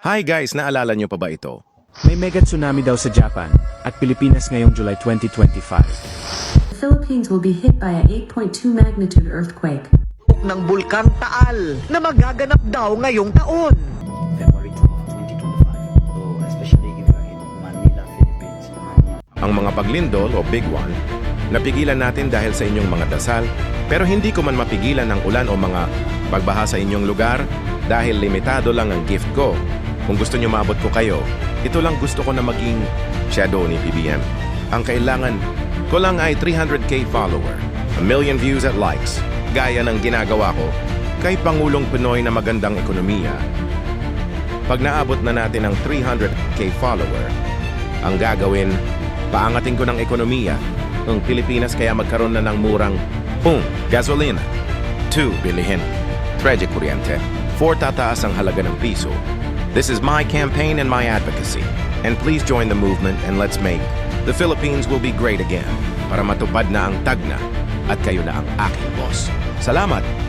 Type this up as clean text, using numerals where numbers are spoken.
Hi guys, naalala nyo pa ba ito? May mega tsunami daw sa Japan at Pilipinas ngayong July 2025. The Philippines will be hit by a 8.2 magnitude earthquake. Ng Bulkang Taal na magaganap daw ngayong taon. February 12, 2025. So, especially if you're in Manila, Philippines. Ang mga paglindol o big one, napigilan natin dahil sa inyong mga dasal, pero hindi ko man mapigilan ang ulan o mga pagbaha sa inyong lugar dahil limitado lang ang gift ko. Kung gusto nyo maabot ko kayo, ito lang gusto ko na maging shadow ni PBM. Ang kailangan ko lang ay 300k follower, 1 million views at likes, gaya ng ginagawa ko kay Pangulong Pinoy na magandang ekonomiya. Pag naabot na natin ang 300k follower, ang gagawin, paangatin ko ng ekonomiya ng Pilipinas kaya magkaroon na ng murang 1. Gasolina, 2. Bilihin, 3. Kuryente, 4. Tataas ang halaga ng piso. This is my campaign and my advocacy. And please join the movement and let's make the Philippines will be great again para matupad na ang tagna at kayo na ang aking boss. Salamat!